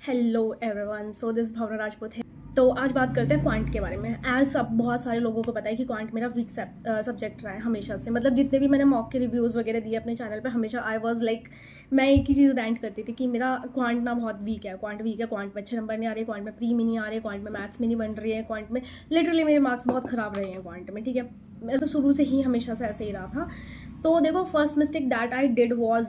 Hello everyone, so this भावना राजपूत है। तो आज बात करते हैं क्वांट के बारे में। एज अब बहुत सारे लोगों को पता है कि क्वांट मेरा वीक सब्जेक्ट रहा है हमेशा से। मतलब जितने भी मैंने मॉक के रिव्यूज़ वगैरह दिए अपने चैनल पे, हमेशा आई वाज लाइक मैं एक ही चीज़ रैंट करती थी कि मेरा क्वांट ना बहुत वीक है, क्वांट वीक है, क्वांट में अच्छे नंबर नहीं आ रहे, क्वांट में प्री में नहीं आ रहे, क्वांट में मैथ्स में नहीं बन रही है, क्वांट में लिटरली मेरे मार्क्स बहुत ख़राब रहे हैं क्वांट में। ठीक है, मैं तो शुरू से ही हमेशा से ऐसे ही रहा था। तो देखो, first mistake that I did was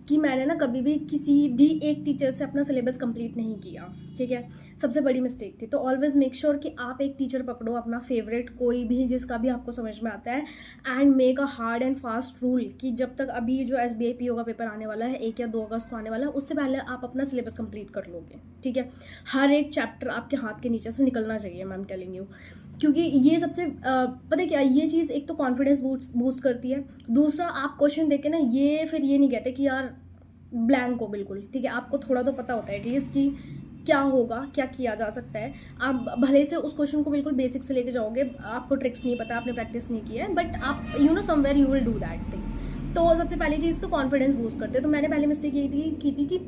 कि मैंने ना कभी भी किसी भी एक टीचर से अपना सिलेबस कंप्लीट नहीं किया। ठीक है, सबसे बड़ी मिस्टेक थी। तो ऑलवेज मेक श्योर कि आप एक टीचर पकड़ो अपना फेवरेट, कोई भी जिसका भी आपको समझ में आता है, and make a hard and fast rule कि जब तक अभी जो SBI PO का पेपर आने वाला है 1 या 2 अगस्त को आने वाला है, उससे पहले आप अपना सिलेबस कंप्लीट कर लोगे। ठीक है, हर एक चैप्टर आपके हाथ के नीचे से निकलना चाहिए, मैम टेलिंग यू। क्योंकि ये सबसे पता है क्या, ये चीज़ एक तो कॉन्फिडेंस बूस्ट करती है। दूसरा, आप क्वेश्चन देख के ना फिर ये नहीं कहते कि यार ब्लैंक हो बिल्कुल। ठीक है, आपको थोड़ा तो पता होता है एटलीस्ट कि क्या होगा, क्या किया जा सकता है। आप भले से उस क्वेश्चन को बिल्कुल बेसिक से लेके जाओगे, आपको ट्रिक्स नहीं पता, आपने प्रैक्टिस नहीं की है, बट आप somewhere you will do that thing. तो सबसे पहली चीज़ तो कॉन्फिडेंस बूस्ट करते हैं। तो मैंने पहली मिस्टेक ये की थी कि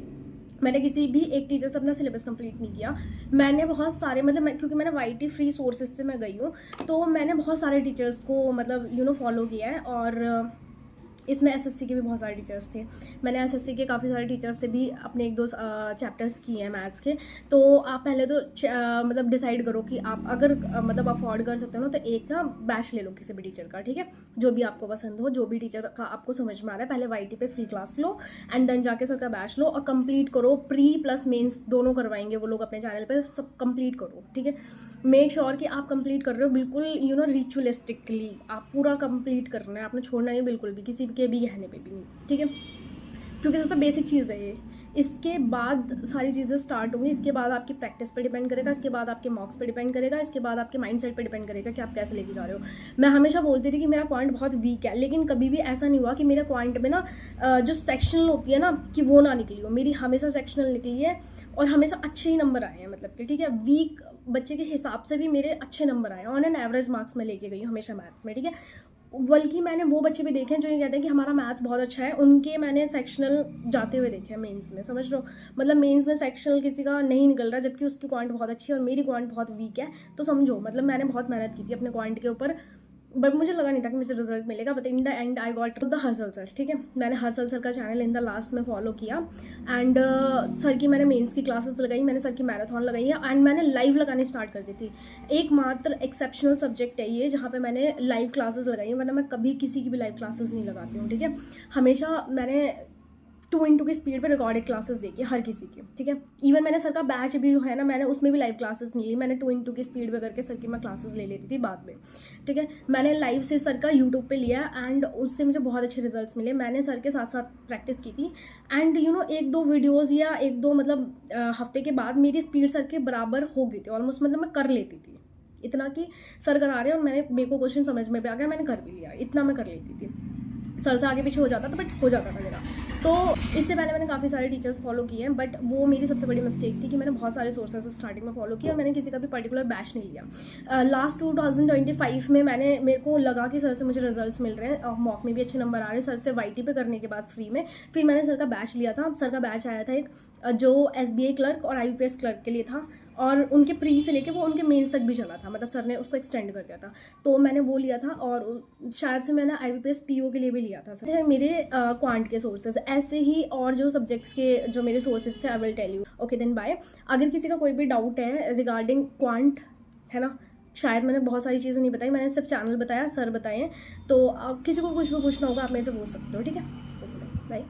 मैंने किसी भी एक टीचर से अपना सिलेबस कंप्लीट नहीं किया। मैंने बहुत सारे क्योंकि मैंने YT फ्री सोर्सेज से मैं गई हूँ, तो मैंने बहुत सारे टीचर्स को फॉलो किया है। और इसमें SSC के भी बहुत सारे टीचर्स थे। मैंने SSC के काफ़ी सारे टीचर्स से भी अपने 1-2 चैप्टर्स किए हैं मैथ्स के। तो आप पहले तो डिसाइड करो कि आप अगर अफोर्ड कर सकते हो ना, तो एक ना बैच ले लो किसी भी टीचर का। ठीक है, जो भी आपको पसंद हो, जो भी टीचर का आपको समझ में आ रहा है, पहले YT पे फ्री क्लास लो एंड देन जाके सर का बैच लो और कंप्लीट करो। प्री प्लस मेंस दोनों करवाएंगे वो लोग अपने चैनल पे, सब कंप्लीट करो। ठीक है, मेक श्योर कि आप कंप्लीट कर रहे हो बिल्कुल रिचुअलिस्टिकली। आप पूरा कंप्लीट करना है, आपने छोड़ना नहीं बिल्कुल भी, किसी के भी कहने पे भी नहीं। ठीक है, क्योंकि सबसे बेसिक चीज़ है ये। इसके बाद सारी चीज़ें स्टार्ट होंगी। इसके बाद आपकी प्रैक्टिस पे डिपेंड करेगा, इसके बाद आपके मार्क्स पे डिपेंड करेगा, इसके बाद आपके माइंडसेट पे डिपेंड करेगा कि आप कैसे लेके जा रहे हो। मैं हमेशा बोलती थी कि मेरा क्वांट बहुत वीक है, लेकिन कभी भी ऐसा नहीं हुआ कि मेरे क्वांट में ना जो सेक्शनल होती है ना कि वो ना निकली हो। मेरी हमेशा सेक्शनल निकली है और हमेशा अच्छे ही नंबर आए हैं। मतलब कि ठीक है, वीक बच्चे के हिसाब से भी मेरे अच्छे नंबर आए हैं। ऑन एन एवरेज मार्क्स में लेके गई हूँ हमेशा मैथ्स में। ठीक है, बल्कि मैंने वो बच्चे भी देखे हैं जो ये कहते हैं कि हमारा मैथ्स बहुत अच्छा है, उनके मैंने सेक्शनल जाते हुए देखे हैं मेंस में। समझ लो, मतलब मेंस में सेक्शनल किसी का नहीं निकल रहा, जबकि उसकी क्वांट बहुत अच्छी है और मेरी क्वांट बहुत वीक है। तो समझो, मतलब मैंने बहुत मेहनत की थी अपने क्वांट के ऊपर, बट मुझे लगा नहीं था कि मुझे रिजल्ट मिलेगा। But in the and I got the हर्सल sir. ठीक है, मैंने हर्सल सर का चैनल इन द लास्ट में फॉलो किया एंड सर की मैंने मेंस की क्लासेस लगाई, मैंने सर की मैराथन लगाई है एंड मैंने लाइव लगानी स्टार्ट कर दी थी। एकमात्र एक्सेप्शनल सब्जेक्ट है ये जहाँ पे मैंने लाइव क्लासेस लगाई हैं, वरना मैं कभी किसी की भी लाइव क्लासेस नहीं लगाती हूँ। ठीक है, हमेशा मैंने 2x की स्पीड पे रिकॉर्डेड क्लासेस देखी हर किसी की। ठीक है, इवन मैंने सर का बैच भी जो है ना, मैंने उसमें भी लाइव क्लासेस नहीं ली, मैंने 2x की स्पीड पे करके सर की मैं क्लासेस ले लेती थी बाद में। ठीक है, मैंने लाइव सिर्फ सर का यूट्यूब पे लिया एंड उससे मुझे बहुत अच्छे रिजल्ट्स मिले। मैंने सर के साथ साथ प्रैक्टिस की थी एंड 1-2 वीडियोज़ या 1-2 हफ्ते के बाद मेरी स्पीड सर के बराबर हो गई थी ऑलमोस्ट। मतलब मैं कर लेती थी इतना कि सर करा रहे और मेरे को क्वेश्चन समझ में भी आ गया, मैंने कर भी लिया, इतना मैं कर लेती थी। सर से आगे पीछे हो जाता था बट हो जाता था मेरा। तो इससे पहले मैंने काफ़ी सारे टीचर्स फॉलो किए हैं, बट वो मेरी सबसे बड़ी मिस्टेक थी कि मैंने बहुत सारे सोर्सेज स्टार्टिंग में फॉलो किया और मैंने किसी का भी पर्टिकुलर बैच नहीं लिया। लास्ट 2025 में मेरे को लगा कि सर से मुझे रिजल्ट्स मिल रहे हैं और मॉक में भी अच्छे नंबर आ रहे हैं सर से YT पे करने के बाद फ्री में। फिर मैंने सर का बैच लिया था। सर का बैच आया था एक जो SBI क्लर्क और IBPS क्लर्क के लिए था और उनके प्री से लेके वो उनके मेंस तक भी चला था, मतलब सर ने उसको एक्सटेंड कर दिया था। तो मैंने वो लिया था और शायद से मैंने IBPS PO के लिए भी लिया था। सर मेरे क्वांट के सोर्सेज ऐसे ही और जो सब्जेक्ट्स के जो मेरे सोर्सेज थे, I will tell you. Okay then bye. अगर किसी का कोई भी डाउट है रिगार्डिंग क्वांट, है ना, शायद मैंने बहुत सारी चीज़ें नहीं बताई, मैंने सिर्फ चैनल बताया, सर बताए, तो किसी को कुछ भी पूछना होगा आप मेरे से पूछ सकते हो। ठीक है, बाय।